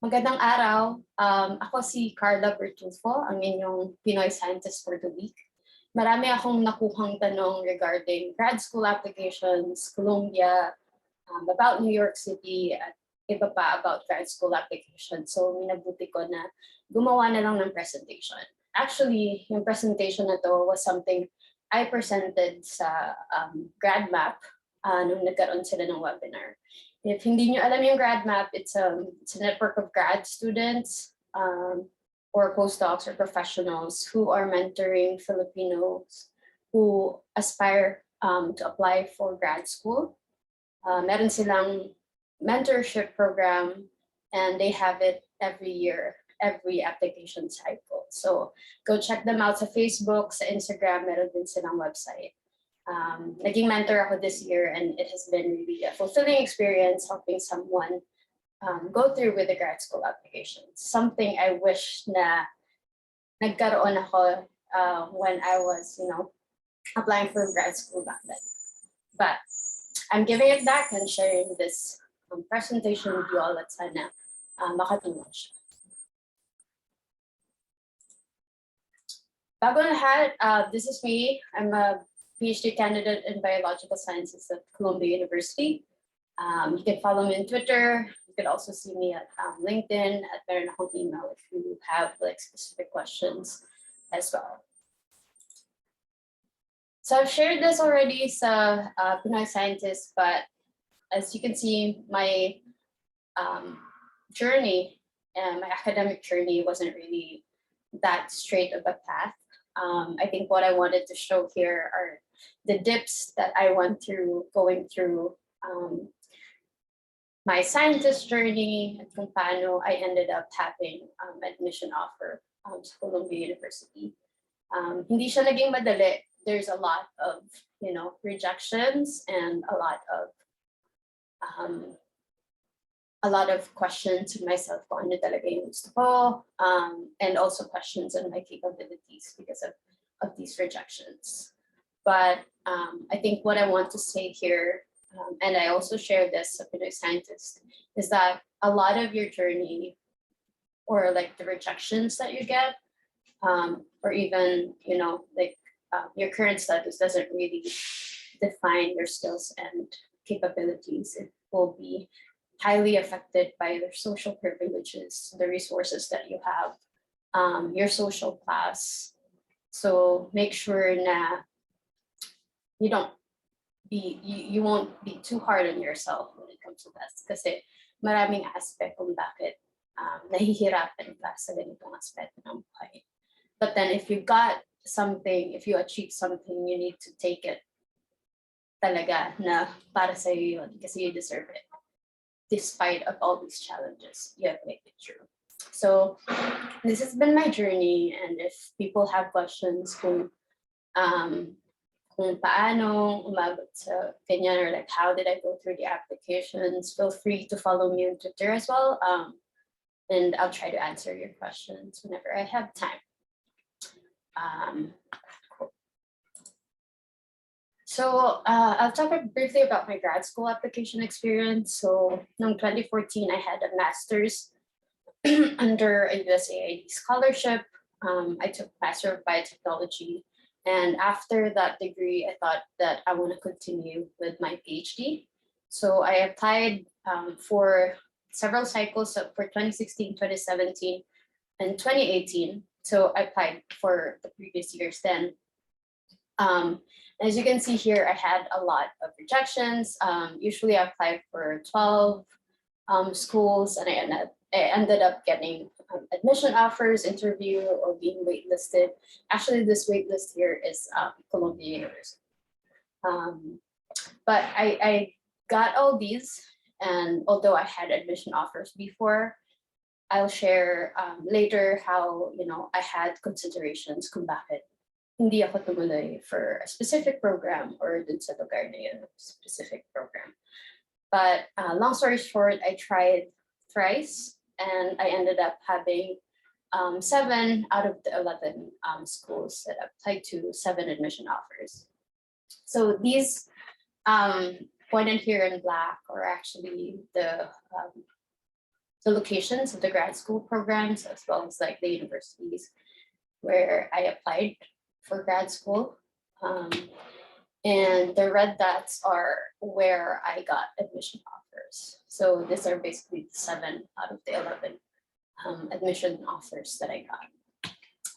Magandang araw. Ako si Kalay Bertulfo, ang inyong Pinoy Scientist for the week. Marami akong nakuhang tanong regarding grad school applications, Columbia, about New York City, at iba pa about grad school applications. So minabuti ko na gumawa na lang ng presentation. Actually, yung presentation na to was something I presented sa GradMap nung nagkaroon sila ng webinar. If hindi nyo alam yung GradMap, it's a network of grad students or postdocs or professionals who are mentoring Filipinos who aspire to apply for grad school. Meron silang mentorship program and they have it every year, every application cycle. So go check them out sa Facebook, sa Instagram, meron din silang website. Naging mentor ako this year and it has been really a fulfilling experience helping someone go through with the grad school applications. Something I wish na nagkaroon ako when I was, applying for grad school back then. But I'm giving it back and sharing this presentation with you all at sana makatulong siya. Bago lahat, this is me. I'm a PhD candidate in biological sciences at Columbia University. You can follow me on Twitter. You can also see me at LinkedIn, at meron akong email if you have specific questions as well. So I've shared this already sa Pinoy Scientists, but as you can see, my journey and my academic journey wasn't really that straight of a path. I think what I wanted to show here are the dips that I went through going through my scientist journey and kung paano I ended up having admission offer to Columbia University. Hindi siya naging madali. There's a lot of, rejections and a lot of questions to myself kung ano talaga yung gusto ko, and also questions on my capabilities because of these rejections. But I think what I want to say here, and I also share this with Pinoy Scientists, is that a lot of your journey or the rejections that you get, or even, your current status doesn't really define your skills and capabilities. It will be highly affected by your social privileges, the resources that you have, your social class. So make sure na you won't be too hard on yourself when it comes to that. Kasi maraming aspect kung bakit nahihirapan ka sa ganitong aspect ng buhay. But then if you got something, if you achieve something, you need to take it talaga na para sa'yo yun kasi you deserve it. Despite of all these challenges, you have made it through. So this has been my journey, and if people have questions kung paano umabot sa ganyan or how did I go through the applications, feel free to follow me on Twitter as well, and I'll try to answer your questions whenever I have time. Cool. So I'll talk briefly about my grad school application experience. So in 2014, I had a master's under a USAID scholarship. I took Master of Biotechnology. And after that degree, I thought that I want to continue with my PhD. So I applied for several cycles for 2016, 2017, and 2018. So I applied for the previous years then. As you can see here, I had a lot of rejections. Usually I applied for 12 schools, and I ended up getting admission offers, interview, or being waitlisted. Actually, this waitlist here is Columbia University. But I got all these, and although I had admission offers before, I'll share later how I had considerations kung bakit hindi ako tumuloy for a specific program or dun sa lugar na yun, specific program. But long story short, I tried thrice, and I ended up having 7 out of the 11 schools that applied to 7 admission offers. So these pointed here in black are actually the the locations of the grad school programs, as well as like the universities where I applied for grad school. And the red dots are where I got admission offers. So these are basically 7 out of the 11 admission offers that I got.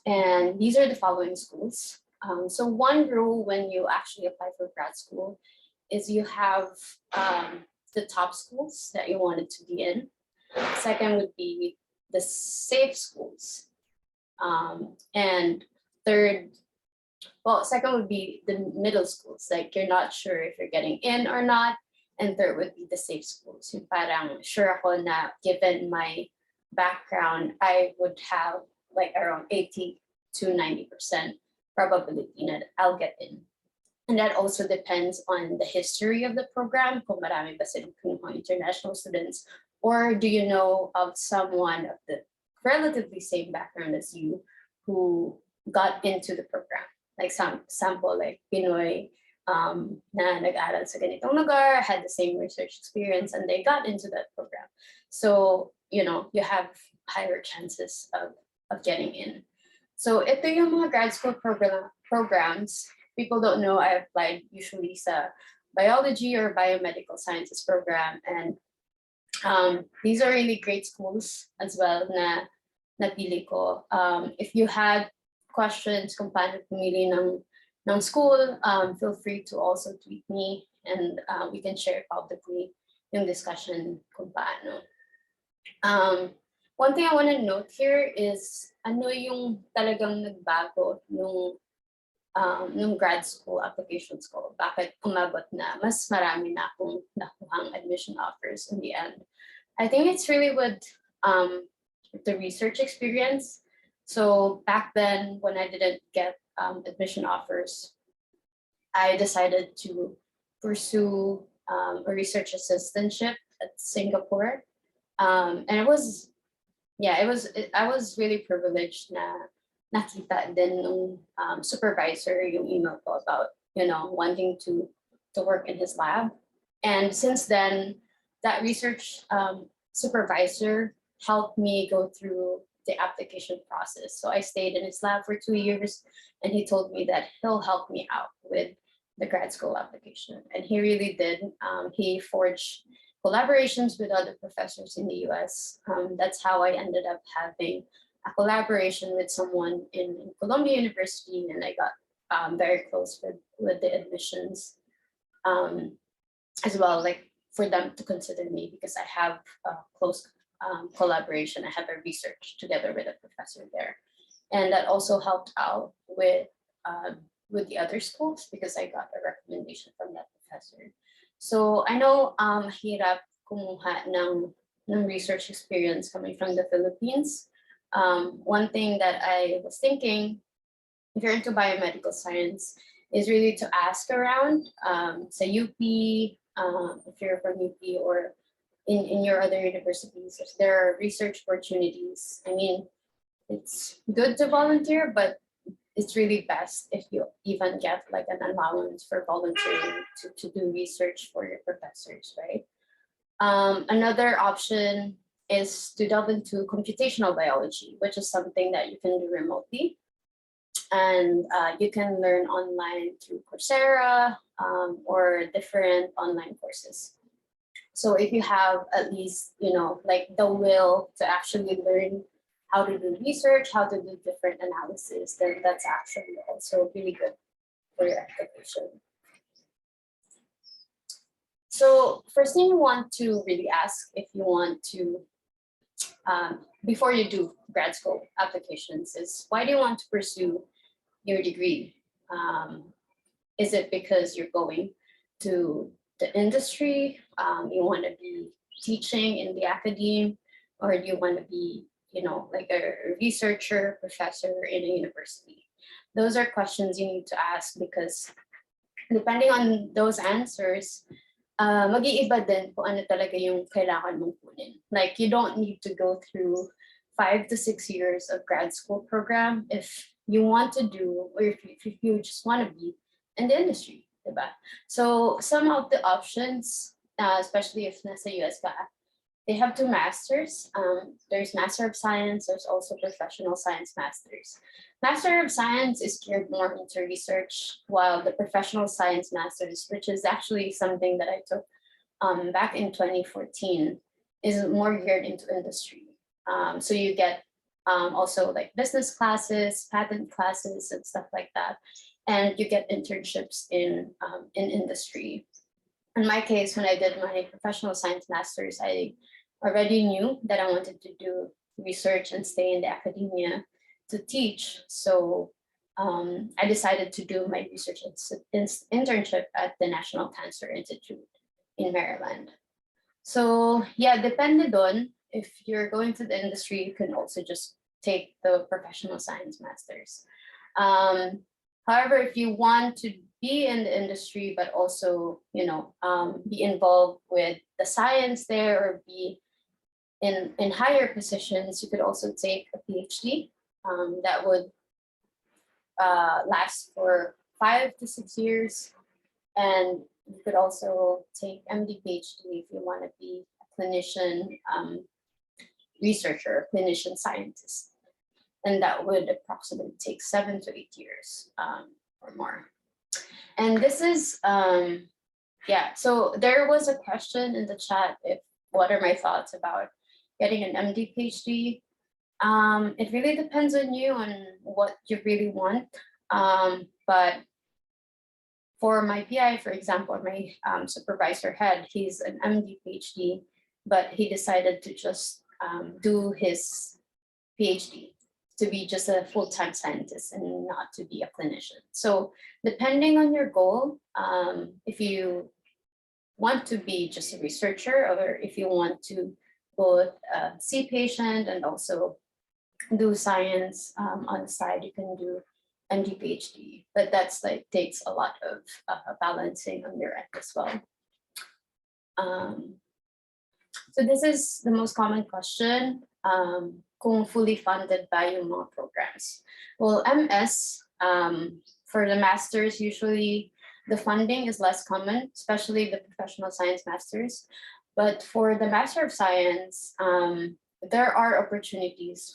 And these are the following schools. So one rule when you actually apply for grad school is you have the top schools that you wanted to be in. Second would be the safe schools. And third, well, second would be the middle schools, like you're not sure if you're getting in or not. And third would be the safe schools. Yung parang sure ako na given my background, I would have like around 80 to 90% probability that I'll get in. And that also depends on the history of the program, kung marami ba silang international students, or do you know of someone of the relatively same background as you who got into the program? Like some sample, like Pinoy na nag-aral sa ganitong lugar, had the same research experience, and they got into that program. So, you know, you have higher chances of getting in. So ito yung mga grad school programs. People don't know I applied usually sa biology or biomedical sciences program. And these are really great schools as well na napili ko. If you had questions kung paano pumili ng school, feel free to also tweet me and we can share publicly yung discussion kung paano. One thing I want to note here is ano yung talagang nagbago nung grad school applications ko. Bakit umabot na mas marami na akong nakuhang admission offers in the end. I think it's really with the research experience. So back then, when I didn't get admission offers, I decided to pursue a research assistantship at Singapore. And I was really privileged na nakita din ng supervisor yung email ko about, you know, wanting to work in his lab. And since then, that research supervisor helped me go through the application process. So I stayed in his lab for 2 years, and he told me that he'll help me out with the grad school application. And he really did. He forged collaborations with other professors in the US. That's how I ended up having a collaboration with someone in Columbia University, and I got very close with the admissions as well, like for them to consider me because I have a close collaboration. I have a research together with a professor there. And that also helped out with the other schools because I got a recommendation from that professor. So I know hirap kumuha ng research experience coming from the Philippines. One thing that I was thinking, if you're into biomedical science, is really to ask around sa UP, if you're from UP or in your other universities, if there are research opportunities. I mean, it's good to volunteer, but it's really best if you even get like an allowance for volunteering to do research for your professors, right? Another option is to delve into computational biology, which is something that you can do remotely. And you can learn online through Coursera or different online courses. So if you have at least, you know, like the will to actually learn how to do research, how to do different analysis, then that's actually also really good for your application. So first thing you want to really ask if you want to, before you do grad school applications is, why do you want to pursue your degree? Is it because you're going to the industry, you want to be teaching in the academe, or do you want to be, you know, like a researcher, professor in a university? Those are questions you need to ask because depending on those answers, mag-iiba din kung ano talaga yung kailangan mong kunin. Like you don't need to go through 5 to 6 years of grad school program if you want to do, or if you just want to be in the industry. Diba? So some of the options, especially if nasa US ka, they have two masters. There's Master of Science, there's also Professional Science Masters. Master of Science is geared more into research, while the Professional Science Masters, which is actually something that I took back in 2014, is more geared into industry. So you get also like business classes, patent classes, and stuff like that. And you get internships in industry. In my case, when I did my Professional Science Masters, I already knew that I wanted to do research and stay in the academia to teach. So I decided to do my research internship at the National Cancer Institute in Maryland. So yeah, depende on if you're going to the industry, you can also just take the Professional Science Masters. However, if you want to be in the industry, but also, be involved with the science there or be in higher positions, you could also take a PhD that would last for 5 to 6 years. And you could also take MDPhD if you want to be a clinician researcher, clinician scientist. And that would approximately take 7 to 8 years or more. And this is, so there was a question in the chat, what are my thoughts about getting an MD PhD? It really depends on you and what you really want. But for my PI, for example, my supervisor head, he's an MD PhD, but he decided to just do his PhD to be just a full-time scientist and not to be a clinician. So depending on your goal, if you want to be just a researcher, or if you want to both see patient and also do science on the side, you can do MD PhD, but that's takes a lot of balancing on your end as well. So this is the most common question. Kung fully funded ba yung mga programs? Well, MS, for the masters, usually the funding is less common, especially the Professional Science Masters. But for the Master of Science, there are opportunities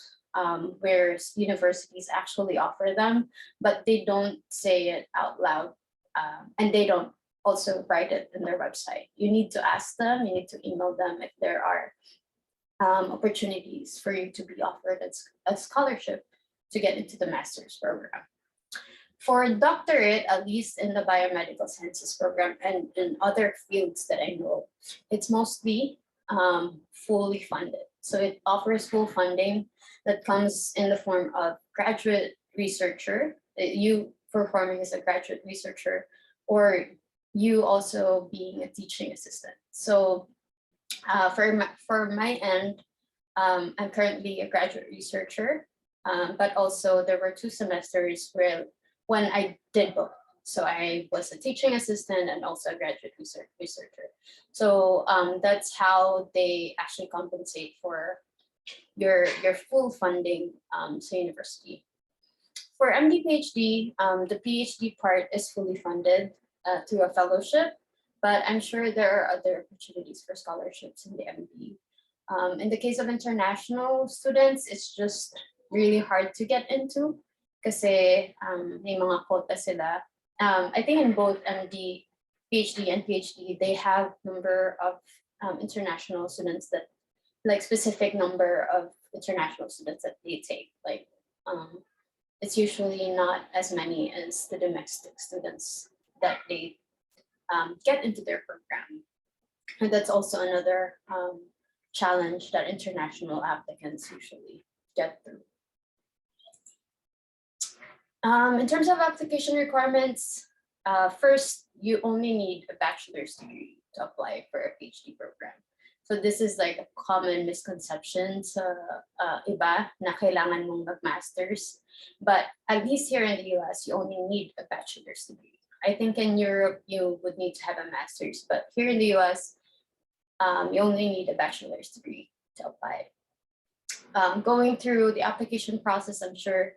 where universities actually offer them, but they don't say it out loud, and they don't also write it in their website. You need to ask them, you need to email them if there are opportunities for you to be offered a scholarship to get into the master's program. For doctorate, at least in the biomedical sciences program and in other fields that I know, it's mostly fully funded. So it offers full funding that comes in the form of graduate researcher, you performing as a graduate researcher, or you also being a teaching assistant. So for my end, I'm currently a graduate researcher, but also there were 2 semesters when I did both. So I was a teaching assistant and also a graduate researcher. So that's how they actually compensate for your full funding to university. For MD PhD, the PhD part is fully funded through a fellowship, but I'm sure there are other opportunities for scholarships in the MD. In the case of international students, it's just really hard to get into kasi may mga quota sila. I think in both MD, PhD, and PhD, they have number of international students that, specific number of international students that they take. It's usually not as many as the domestic students that they get into their program. And that's also another challenge that international applicants usually get through. In terms of application requirements, first, you only need a bachelor's degree to apply for a PhD program. So this is like a common misconception sa iba na kailangan mong mag-masters. But at least here in the US, you only need a bachelor's degree. I think in Europe, you would need to have a master's, but here in the US, you only need a bachelor's degree to apply. Going through the application process, I'm sure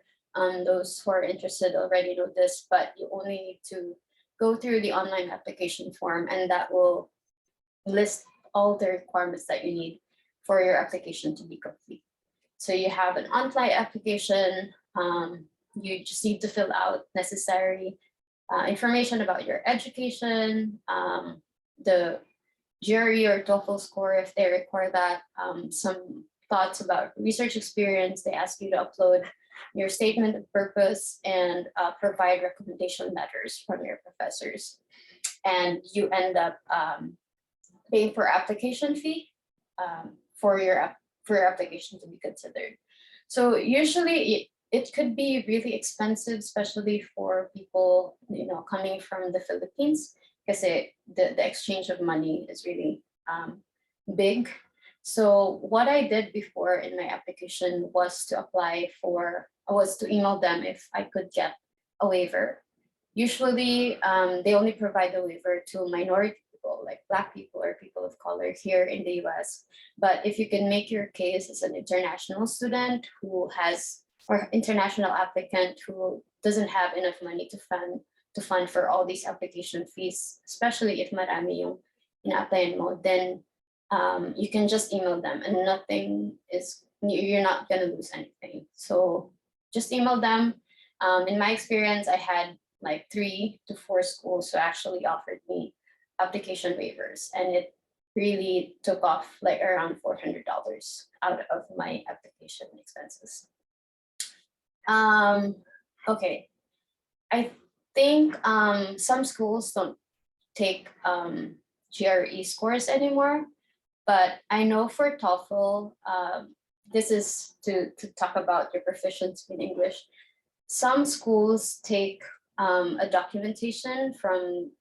those who are interested already know this, but you only need to go through the online application form, and that will list all the requirements that you need. for your application to be complete. So you have an online application. You just need to fill out necessary information about your education, the GRE or TOEFL score if they require that, some thoughts about research experience. They ask you to upload your statement of purpose and provide recommendation letters from your professors. And you end up paying for application fee for your application to be considered. So usually it could be really expensive, especially for people coming from the Philippines, because the exchange of money is really big. So what I did before in my application was to email them if I could get a waiver. Usually they only provide the waiver to minority people, like Black people or people of color here in the US. But if you can make your case as an international student or international applicant who doesn't have enough money to fund for all these application fees, especially if marami yung ina-applyan mo, then you can just email them and you're not gonna lose anything. So just email them. In my experience, I had like 3 to 4 schools who actually offered me application waivers, and it really took off like around $400 out of my application expenses. Okay, I think some schools don't take GRE scores anymore, but I know for TOEFL, this is to talk about your proficiency in English. Some schools take a documentation from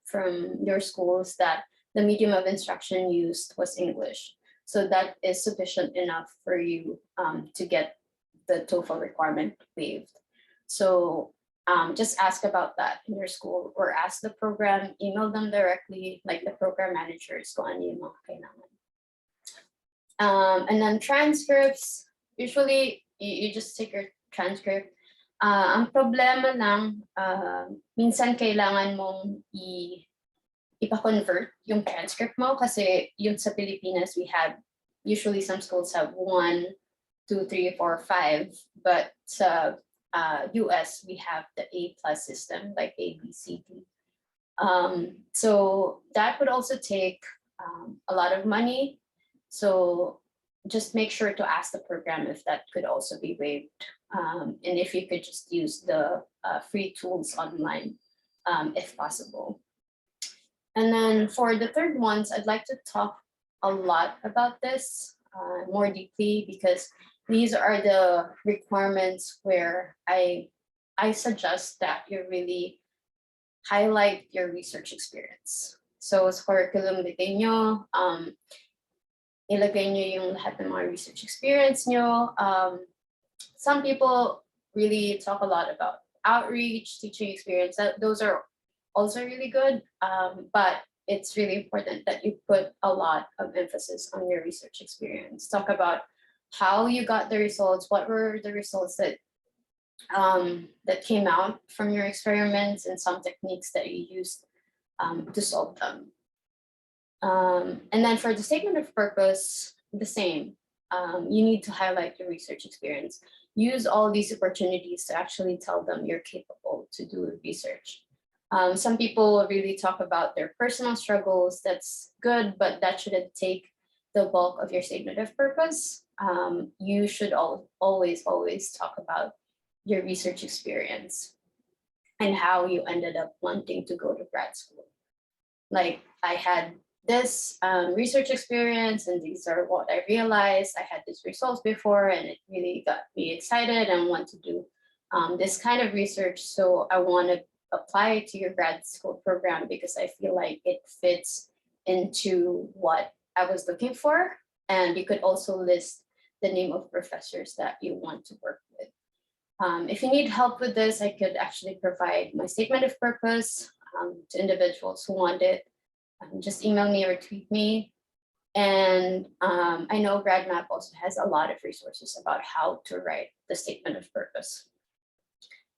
your schools that the medium of instruction used was English. So that is sufficient enough for you to get the TOEFL requirement waived. So just ask about that in your school, or ask the program, email them directly, like the program managers, kung ano yung mga kailangan. And then transcripts, usually you just take your transcript. Ang problema lang, minsan kailangan mong ipa-convert yung transcript mo, kasi yung sa Pilipinas, usually some schools have 1, 2, 3, 4, 5, but sa US, we have the A+ system, like A, B, C, D. So that would also take a lot of money. So just make sure to ask the program if that could also be waived. And if you could just use the free tools online, if possible. And then for the third ones, I'd like to talk a lot about this more deeply, because these are the requirements where I suggest that you really highlight your research experience. So sa curriculum vitae nyo, ilagay nyo yung lahat ng mga research experience nyo. Some people really talk a lot about outreach, teaching experience. Those are also really good, but it's really important that you put a lot of emphasis on your research experience. Talk about how you got the results, what were the results that came out from your experiments, and some techniques that you used to solve them. And then for the statement of purpose, the same. You need to highlight your research experience. Use all these opportunities to actually tell them you're capable to do research. Some people really talk about their personal struggles. That's good, but that shouldn't take the bulk of your statement of purpose. You should always talk about your research experience and how you ended up wanting to go to grad school. Like, I had this research experience, and these are what I realized. I had these results before, and it really got me excited and want to do this kind of research. So I want to apply to your grad school program because I feel like it fits into what I was looking for. And you could also list the name of professors that you want to work with. If you need help with this, I could actually provide my statement of purpose to individuals who want it. Just email me or tweet me. And I know GradMap also has a lot of resources about how to write the statement of purpose.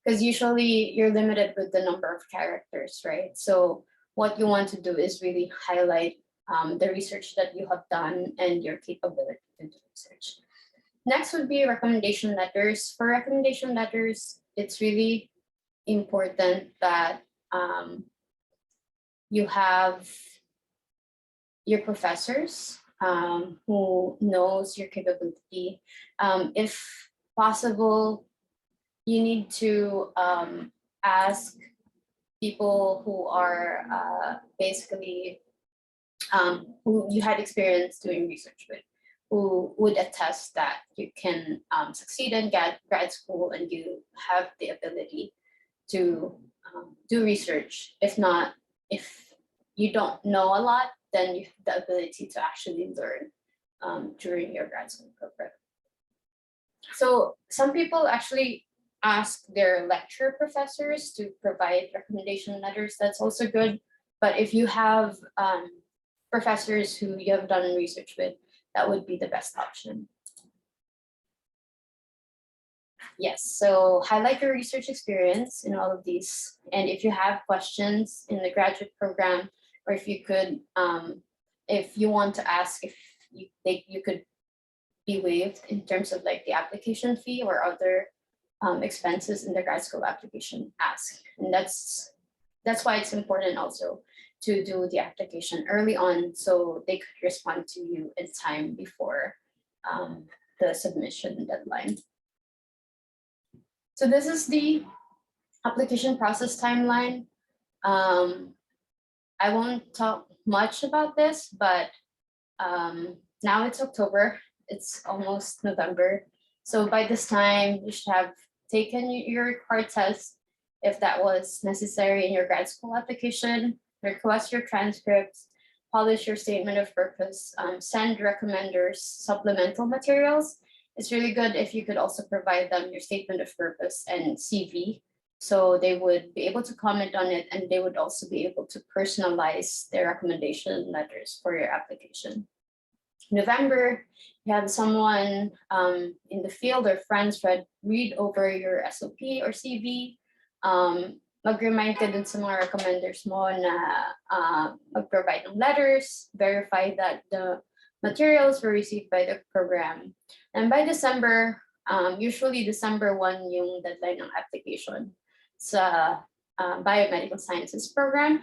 Because usually you're limited with the number of characters, right? So what you want to do is really highlight the research that you have done and your capability to do research. Next would be recommendation letters. For recommendation letters, it's really important that you have your professors who knows your capability. If possible, you need to ask people who are basically who you had experience doing research with, who would attest that you can succeed in grad school and you have the ability to do research. If not, if you don't know a lot, then you have the ability to actually learn during your grad school program. So some people actually ask their lecture professors to provide recommendation letters. That's also good. But if you have professors who you have done research with, that would be the best option. Yes, so highlight your research experience in all of these. And if you have questions in the graduate program, or if you could, if you want to ask if you think you could be waived in terms of like the application fee or other expenses in the grad school application, ask. And that's why it's important also to do the application early on so they could respond to you in time before the submission deadline. So this is the application process timeline. I won't talk much about this, but now it's October, it's almost November. So by this time, you should have taken your required test if that was necessary in your grad school application, request your transcripts, polish your statement of purpose, send recommenders supplemental materials. It's really good if you could also provide them your statement of purpose and CV, so they would be able to comment on it and they would also be able to personalize their recommendation letters for your application. November, you have someone in the field or friends read over your SOP or CV. Mag-remind ka dun sa mga recommenders mo na mag-provide ng letters, verify that the materials were received by the program. And by December, usually December 1 yung deadline ng application sa biomedical sciences program.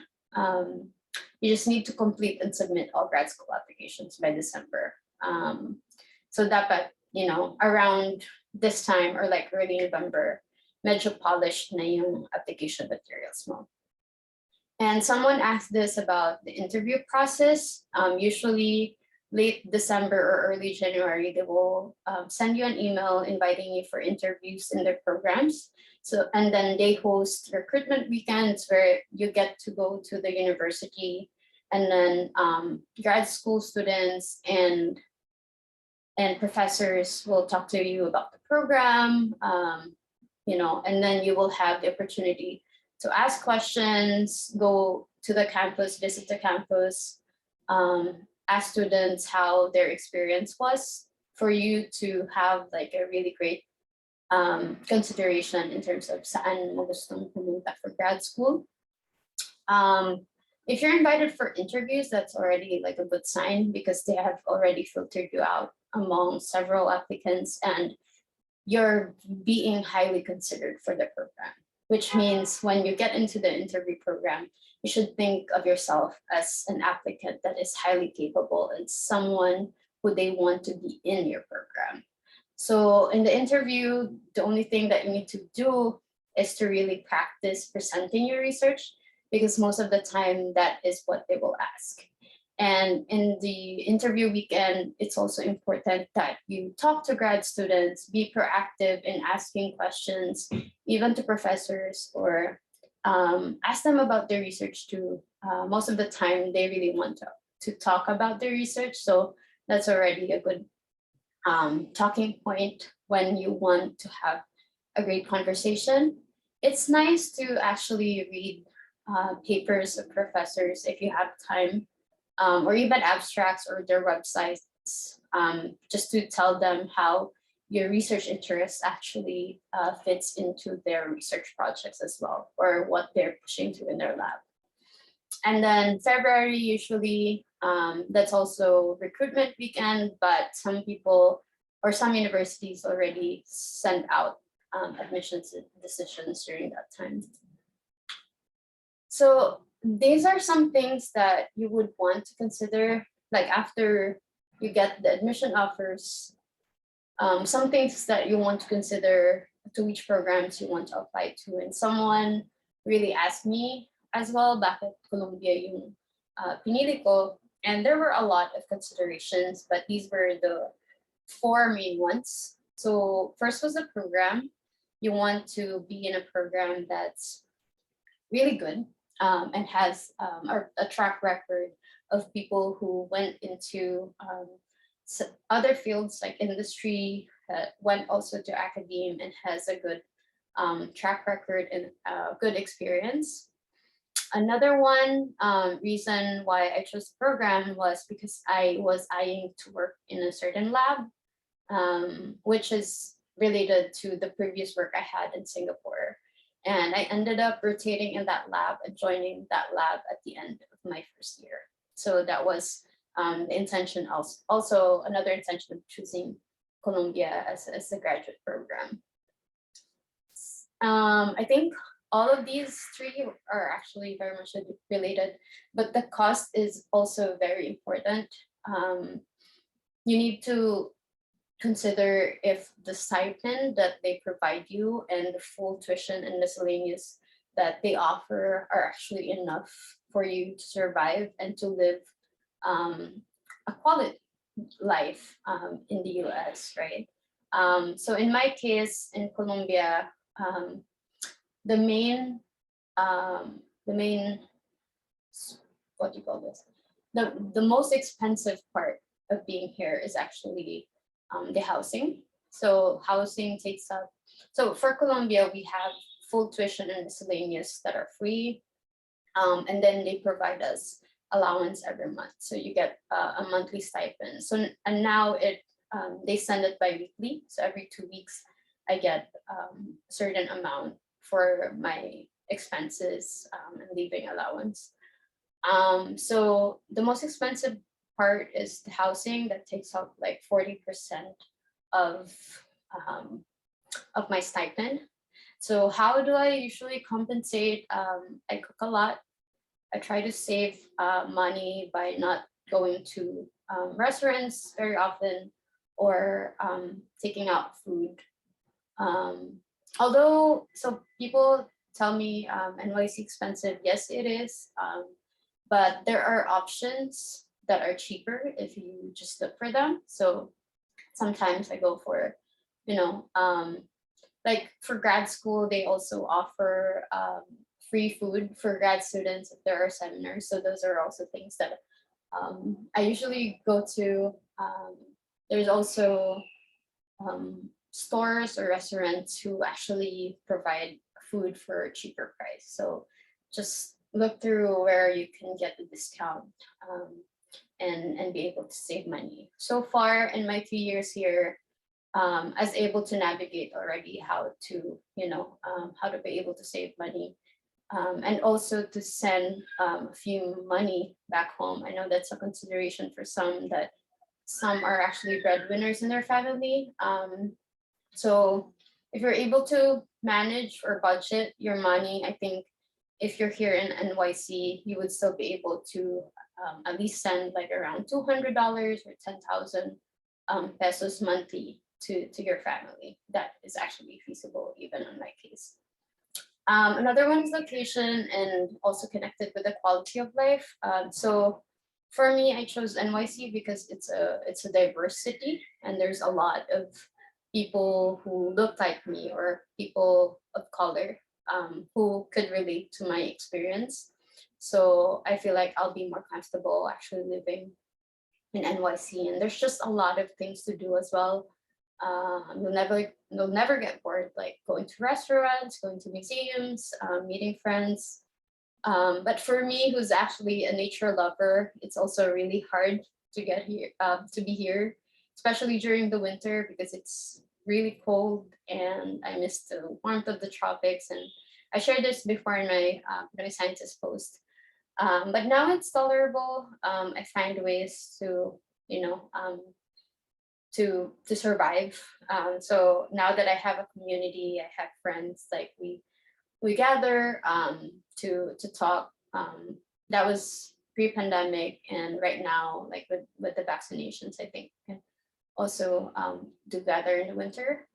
You just need to complete and submit all grad school applications by December. So dapat, you know, around this time or like early November, medyo polished na yung application materials mo. And someone asked this about the interview process. Usually late December or early January, they will send you an email inviting you for interviews in their programs. So, and then they host recruitment weekends where you get to go to the university, and then grad school students and professors will talk to you about the program, you know, and then you will have the opportunity to ask questions, go to the campus, visit the campus, ask students how their experience was, for you to have like a really great consideration in terms of saan mo gustong pumunta for grad school. If you're invited for interviews, that's already like a good sign because they have already filtered you out among several applicants and you're being highly considered for the program, which means when you get into the interview program, you should think of yourself as an applicant that is highly capable and someone who they want to be in your program. So in the interview, the only thing that you need to do is to really practice presenting your research, because most of the time that is what they will ask. And in the interview weekend, it's also important that you talk to grad students, be proactive in asking questions, even to professors, or ask them about their research too. Most of the time, they really want to talk about their research. So that's already a good talking point when you want to have a great conversation. It's nice to actually read papers of professors if you have time, or even abstracts or their websites, just to tell them how your research interest actually fits into their research projects as well, or what they're pushing to in their lab. And then February, usually, that's also recruitment weekend, but some people or some universities already send out admissions decisions during that time. So these are some things that you would want to consider, like after you get the admission offers, some things that you want to consider to which programs you want to apply to. And someone really asked me as well back at Columbia yung pinili ko, and there were a lot of considerations, but these were the four main ones. So first was the program. You want to be in a program that's really good and has a track record of people who went into other fields like industry, went also to academia and has a good track record and good experience. Another one reason why I chose the program was because I was eyeing to work in a certain lab, which is related to the previous work I had in Singapore. And I ended up rotating in that lab and joining that lab at the end of my first year. So that was the intention, also another intention of choosing Columbia as a graduate program. I think all of these three are actually very much related, but the cost is also very important. You need to consider if the stipend that they provide you and the full tuition and miscellaneous that they offer are actually enough for you to survive and to live a quality life in the US, right? So in my case, in Colombia, the main, what do you call this? The most expensive part of being here is actually the housing. So housing takes up, so for Colombia, we have full tuition and miscellaneous that are free. And then they provide us allowance every month. So you get a monthly stipend. So, and now they send it bi-weekly. So every 2 weeks, I get a certain amount for my expenses and living allowance. So the most expensive part is the housing that takes up like 40% of my stipend. So how do I usually compensate? I cook a lot. I try to save money by not going to restaurants very often or taking out food. Although, so people tell me NYC expensive. Yes, it is. But there are options that are cheaper if you just look for them. So sometimes I go for, like for grad school, they also offer free food for grad students if there are seminars. So those are also things that I usually go to. There's also stores or restaurants who actually provide food for a cheaper price. So just look through where you can get the discount and be able to save money. So far in my 2 years here, I was able to navigate already how to, how to be able to save money and also to send a few money back home. I know that's a consideration for some, that some are actually breadwinners in their family. So if you're able to manage or budget your money, I think if you're here in NYC, you would still be able to at least send like around $200 or 10,000 pesos monthly to your family. That is actually feasible even in my case. Another one is location and also connected with the quality of life. So for me, I chose NYC because it's a diverse city and there's a lot of people who look like me or people of color who could relate to my experience. So I feel like I'll be more comfortable actually living in NYC, and there's just a lot of things to do as well. You'll never get bored, like going to restaurants, going to museums, meeting friends. But for me, who's actually a nature lover, it's also really hard to get here, to be here, especially during the winter because it's really cold and I miss the warmth of the tropics. And I shared this before in my Pinoy Scientists post. But now it's tolerable. I find ways to, you know, to survive. So now that I have a community, I have friends, like we gather to talk. That was pre-pandemic, and right now, like with the vaccinations, I think we can also do gather in the winter.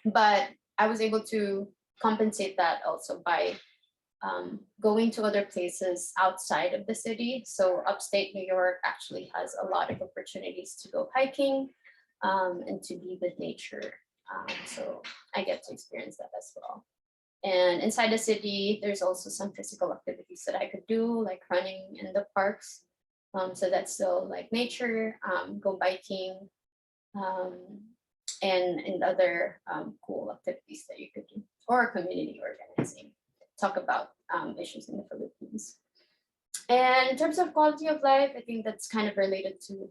But I was able to compensate that also by going to other places outside of the city. So upstate New York actually has a lot of opportunities to go hiking and to be with nature. So I get to experience that as well. And inside the city, there's also some physical activities that I could do, like running in the parks. So that's still like nature, go biking, um, and other cool activities that you could do, or community organizing. Talk about issues in the Philippines. And in terms of quality of life, I think that's kind of related to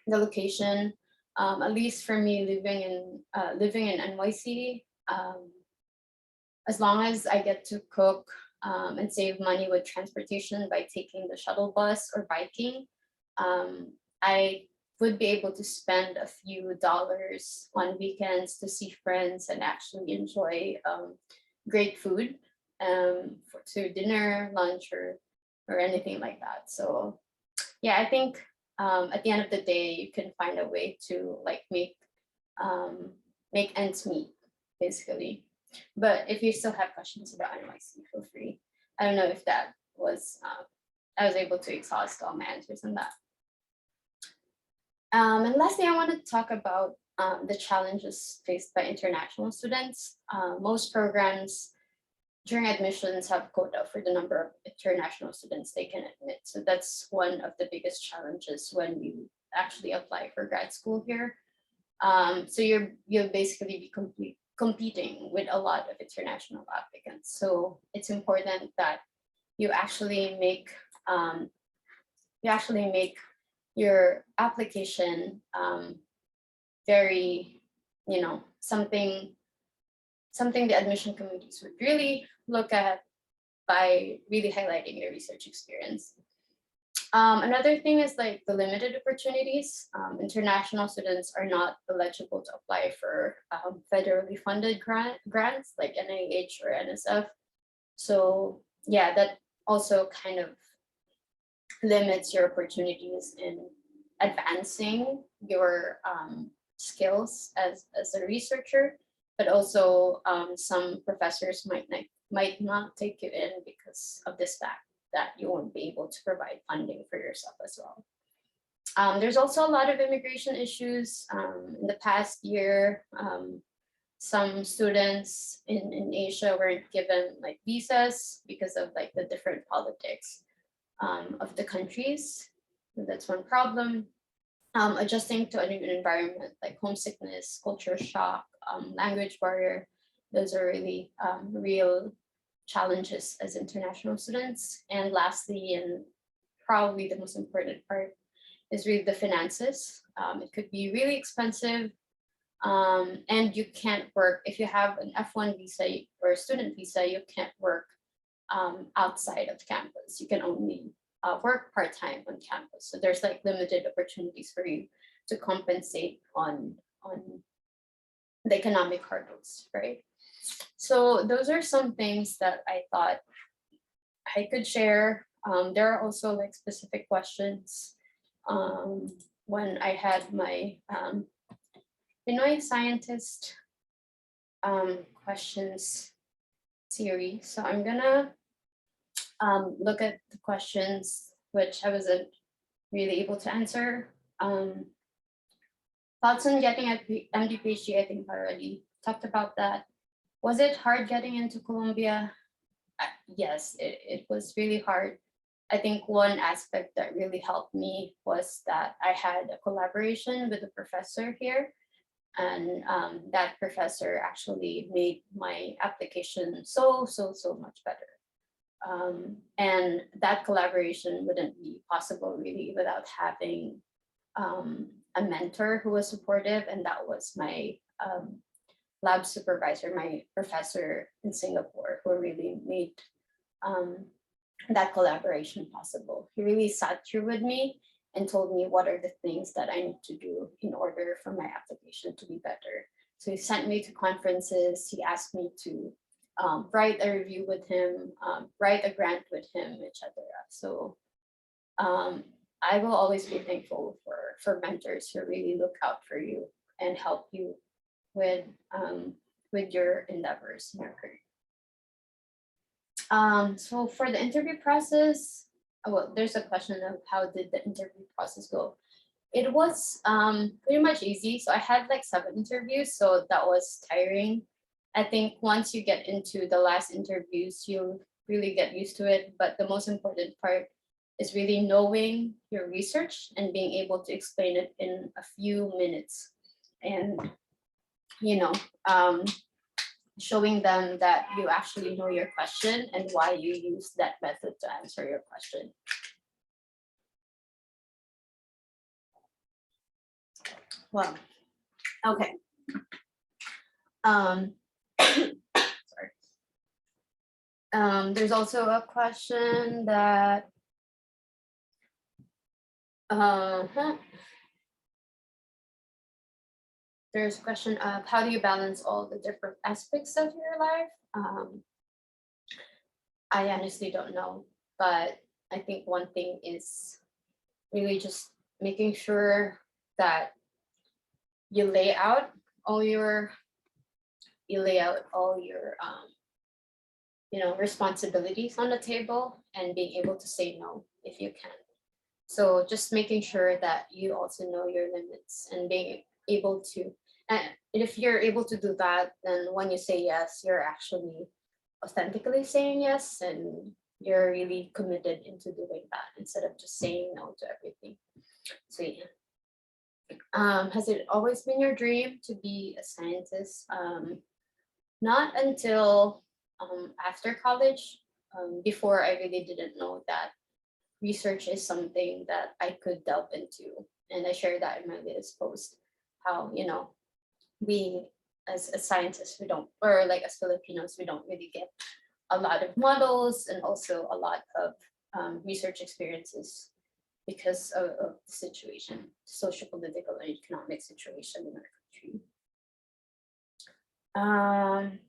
the location. At least for me, living in NYC, as long as I get to cook and save money with transportation by taking the shuttle bus or biking, I would be able to spend a few dollars on weekends to see friends and actually enjoy great food to dinner, lunch, or anything like that. So yeah, I think at the end of the day, you can find a way to like make ends meet, basically. But if you still have questions about NYC, feel free. I don't know if that was I was able to exhaust all my answers on that. And lastly, I want to talk about the challenges faced by international students. Most programs during admissions have quota for the number of international students they can admit. So that's one of the biggest challenges when you actually apply for grad school here. So you'll basically be competing with a lot of international applicants. So it's important that you actually make your application very, something the admission committees would really look at by really highlighting your research experience. Another thing is like the limited opportunities. International students are not eligible to apply for federally funded grants like NIH or NSF. So yeah, that also kind of limits your opportunities in advancing your skills as a researcher, but also some professors might not take you in because of this fact that you won't be able to provide funding for yourself as well. There's also a lot of immigration issues. In the past year, some students in Asia weren't given like visas because of like the different politics of the countries. And that's one problem. Adjusting to a new environment like homesickness, culture shock, language barrier, those are really real challenges as international students. And lastly, and probably the most important part, is really the finances. It could be really expensive, and you can't work if you have an F1 visa or a student visa. You can't work outside of campus. You can only work part-time on campus. So there's like limited opportunities for you to compensate on the economic hurdles, right? So those are some things that I thought I could share. There are also like specific questions when I had my Pinoy Scientist questions series. So I'm gonna look at the questions which I wasn't really able to answer. Thoughts on getting a MDPhD, I think I already talked about that. Was it hard getting into Colombia? Yes, it was really hard. I think one aspect that really helped me was that I had a collaboration with a professor here, and that professor actually made my application so much better. And that collaboration wouldn't be possible really without having a mentor who was supportive, and that was my lab supervisor, my professor in Singapore, who really made that collaboration possible. He really sat through with me and told me what are the things that I need to do in order for my application to be better. So he sent me to conferences. He asked me to write a review with him, write a grant with him, etc. So I will always be thankful for mentors who really look out for you and help you with your endeavors in your career. So for the interview process, well, there's a question of how did the interview process go? It was pretty much easy. So I had like 7 interviews, so that was tiring. I think once you get into the last interviews, you'll really get used to it. But the most important part is really knowing your research and being able to explain it in a few minutes. And, you know, showing them that you actually know your question and why you use that method to answer your question. Well, okay. Sorry. There's also a question that there's a question of how do you balance all the different aspects of your life? I honestly don't know, but I think one thing is really just making sure that you lay out all your responsibilities on the table and being able to say no if you can. So just making sure that you also know your limits and being able to, and if you're able to do that, then when you say yes, you're actually authentically saying yes and you're really committed into doing that instead of just saying no to everything. So yeah. Has it always been your dream to be a scientist? Not until after college. Before, I really didn't know that research is something that I could delve into. And I shared that in my latest post, how, we as scientists, we don't, or like as Filipinos, we don't really get a lot of models and also a lot of research experiences because of the situation, social, political, and economic situation in our country.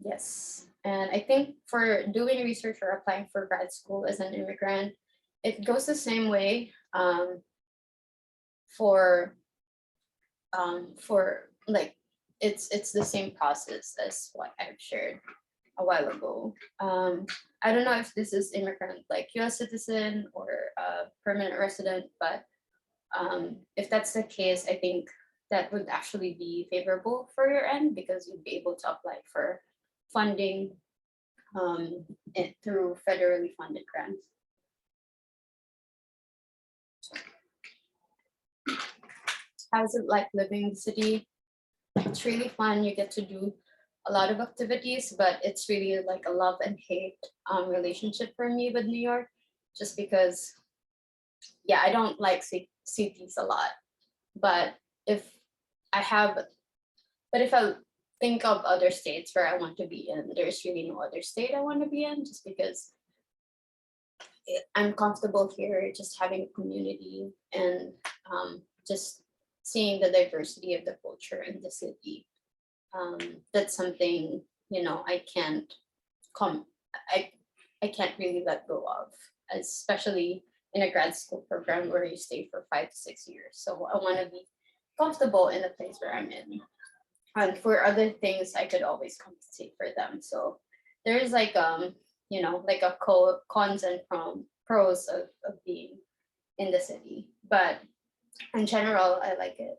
Yes, and I think for doing research or applying for grad school as an immigrant, it goes the same way for like it's the same process as what I've shared a while ago. I don't know if this is immigrant like US citizen or permanent resident, but if that's the case, I think that would actually be favorable for your end because you'd be able to apply for funding through federally funded grants. How's it like living in the city? It's really fun. You get to do a lot of activities, but it's really like a love and hate relationship for me with New York, just because, yeah, I don't like cities a lot. But if I think of other states where I want to be in, there's really no other state I want to be in, just because I'm comfortable here, just having a community and just seeing the diversity of the culture in the city. That's something I can't I can't really let go of, especially in a grad school program where you stay for 5 to 6 years. So I want to be comfortable in the place where I'm in. And for other things, I could always compensate for them. So there's like like a cons and pros of being in the city. But in general, I like it.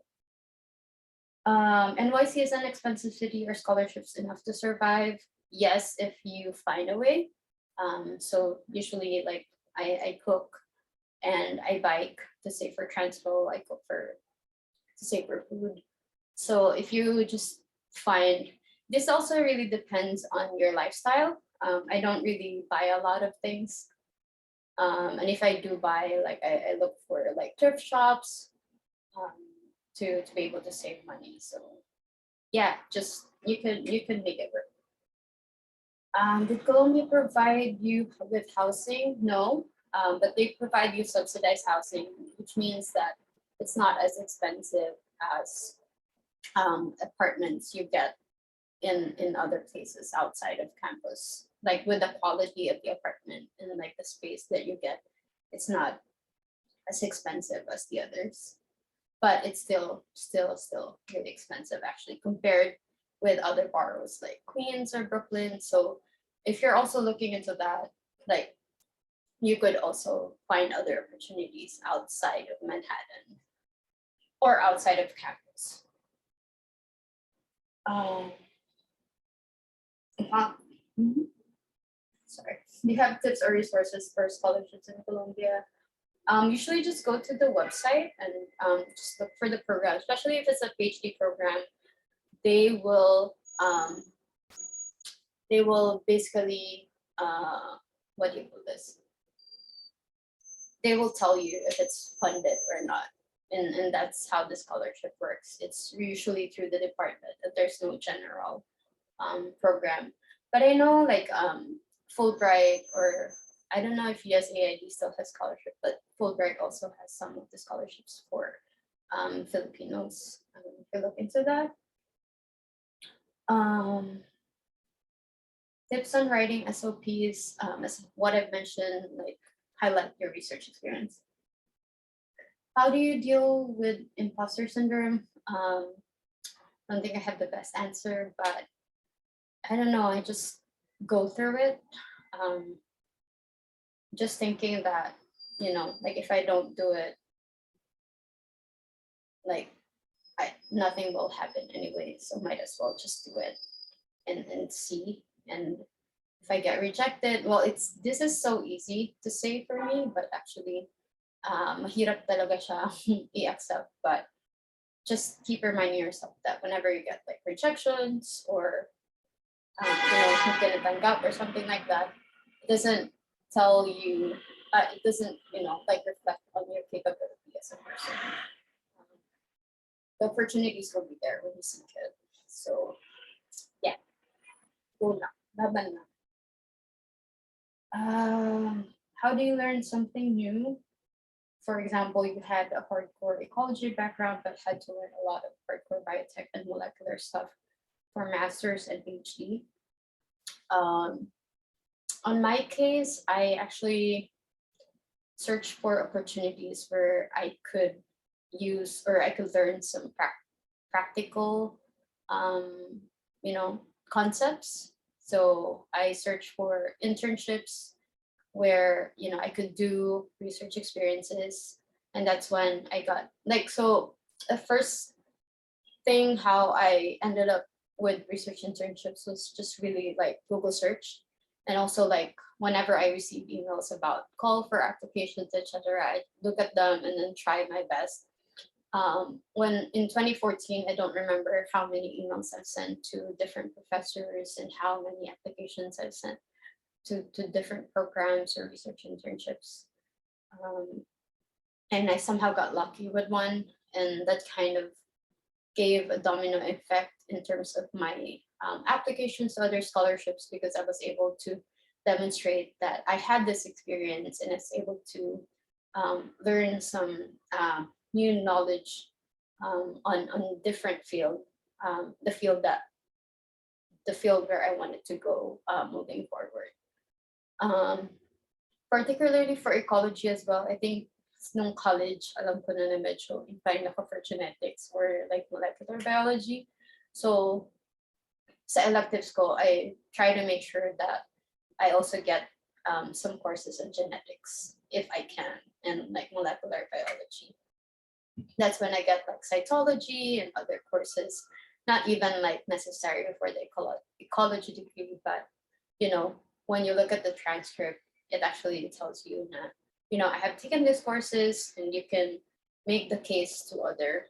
NYC is an expensive city. Are scholarships enough to survive? Yes, if you find a way. So usually, like I cook and I bike to save for transpo. I cook to save for food. So if you just find, this also really depends on your lifestyle. I don't really buy a lot of things. And if I do buy, like I look for like thrift shops to be able to save money. So yeah, just you can make it work. Did Colombia provide you with housing? No, but they provide you subsidized housing, which means that it's not as expensive as apartments you get in other places outside of campus. Like with the quality of the apartment and like the space that you get, it's not as expensive as the others, but it's still really expensive actually compared with other boroughs like Queens or Brooklyn. So if you're also looking into that, like you could also find other opportunities outside of Manhattan or outside of campus. Um, Sorry. Do you have tips or resources for scholarships in Colombia? Usually just go to the website and just look for the program, especially if it's a PhD program. They will basically what do you call this? They will tell you if it's funded or not. And that's how the scholarship works. It's usually through the department, that there's no general program. But I know like Fulbright, or I don't know if USAID still has scholarship, but Fulbright also has some of the scholarships for Filipinos. If you look into that. Tips on writing SOPs, as what I've mentioned, like highlight your research experience. How do you deal with imposter syndrome? I don't think I have the best answer, but I don't know. I just go through it. Just thinking that, like if I don't do it, like nothing will happen anyway. So might as well just do it and see. And if I get rejected, well, this is so easy to say for me, but actually, mahirap talaga siya i-accept. But just keep reminding yourself that whenever you get like rejections or tanggap or something like that, it doesn't tell you, it doesn't, like reflect on your capability as a person. The opportunities will be there when you seek it. So, yeah, go na, laban na. How do you learn something new? For example, you had a hardcore ecology background, but had to learn a lot of hardcore biotech and molecular stuff for master's and PhD. On my case, I actually searched for opportunities where I could use or I could learn some practical, concepts. So I searched for internships where I could do research experiences, and that's when I got so the first thing how I ended up with research internships was just really like Google search, and also like whenever I receive emails about call for applications, etc., I look at them and then try my best. When in 2014, I don't remember how many emails I've sent to different professors and how many applications I've sent to different programs or research internships. And I somehow got lucky with one, and that kind of gave a domino effect in terms of my applications to other scholarships, because I was able to demonstrate that I had this experience and I was able to learn some new knowledge on different field, the field where I wanted to go moving forward. Particularly for ecology as well, I think nung college, alam ko na medyo inclined ako for genetics or like molecular biology. So sa electives ko, I try to make sure that I also get some courses in genetics if I can, and like molecular biology. That's when I get like cytology and other courses, not even like necessary for the ecology degree, but when you look at the transcript, it actually tells you that, I have taken these courses, and you can make the case to other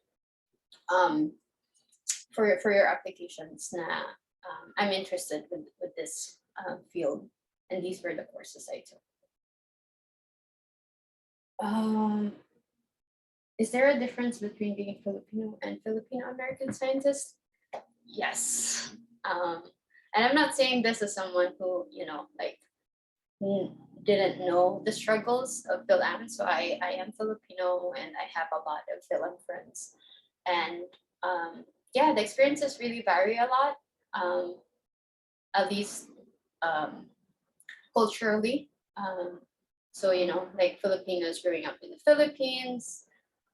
for your applications na I'm interested with this field, and these were the courses I took. Is there a difference between being Filipino and Filipino American scientist? Yes. And I'm not saying this as someone who, like, didn't know the struggles of Philam. So I am Filipino and I have a lot of Philam friends. And yeah, the experiences really vary a lot, at least culturally. So, like Filipinos growing up in the Philippines,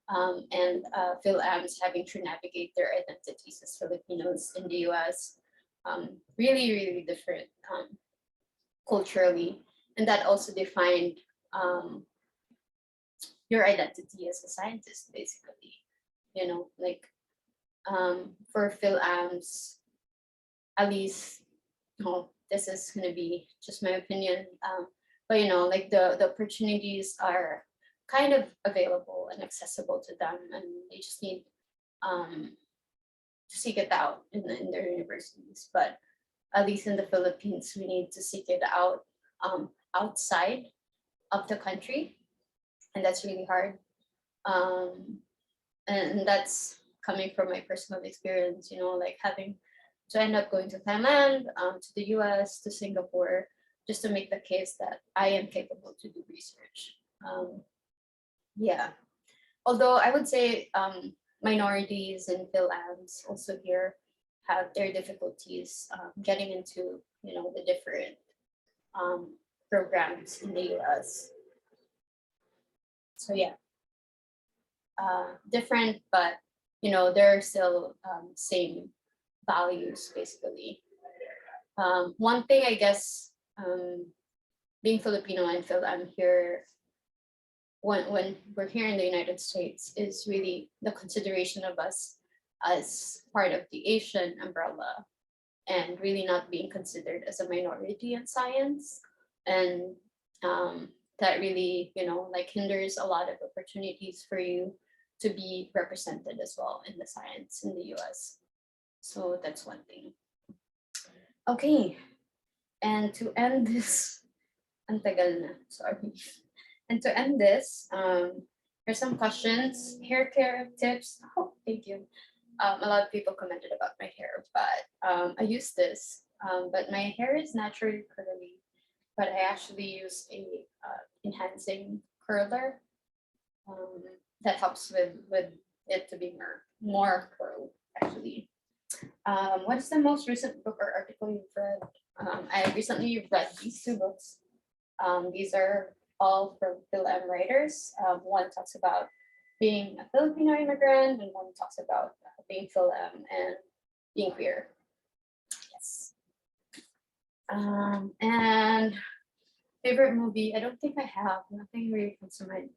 and Philams having to navigate their identities as Filipinos in the US, really, really different culturally. And that also defined your identity as a scientist, basically. Like for Philams, at least, this is going to be just my opinion. But like the opportunities are kind of available and accessible to them, and they just need to seek it out in their universities. But at least in the Philippines, we need to seek it out outside of the country, and that's really hard. And that's coming from my personal experience, like having to end up going to Thailand, to the US, to Singapore, just to make the case that I am capable to do research. Yeah. Although I would say minorities and Philams also here have their difficulties getting into, the different programs in the US. So yeah, different, but there are still same values basically. One thing I guess, being Filipino and Philam here, when we're here in the United States, is really the consideration of us as part of the Asian umbrella and really not being considered as a minority in science. And that really, like hinders a lot of opportunities for you to be represented as well in the science in the US. So that's one thing. Okay, and to end this, ang tagal na, sorry. And to end this, here's some questions. Hair care tips. Oh, thank you. A lot of people commented about my hair, but I use this. But my hair is naturally curly, but I actually use a enhancing curler that helps with it to be more curled, actually. What is the most recent book or article you've read? I recently read these two books. These are all from Philam writers. One talks about being a Filipino immigrant, and one talks about being Philam and being queer. Yes. And favorite movie, I don't think I have. Nothing really comes to mind.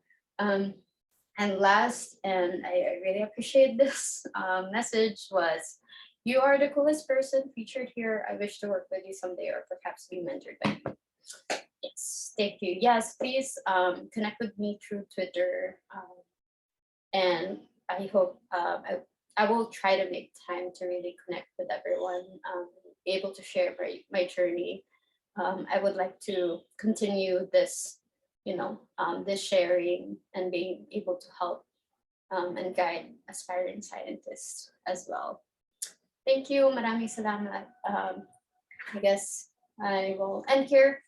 And last, and I really appreciate this message, was, you are the coolest person featured here. I wish to work with you someday or perhaps be mentored by you. Yes, thank you. Yes, please connect with me through Twitter. And I hope I will try to make time to really connect with everyone, be able to share my journey. I would like to continue this, this sharing and being able to help and guide aspiring scientists as well. Thank you. Maraming salamat. I guess I will end here.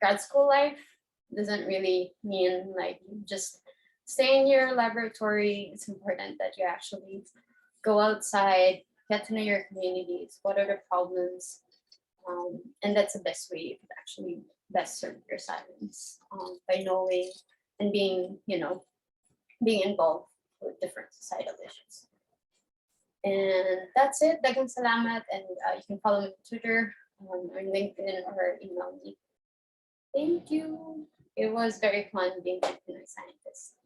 Grad school life doesn't really mean like just stay in your laboratory. It's important that you actually go outside, get to know your communities, what are the problems, and that's the best way you could actually best serve your science, by knowing and being, being involved with different societal issues. And that's it. Daghang salamat, and you can follow me on Twitter, or LinkedIn, or email me. Thank you. It was very fun being a Pinoy Scientist.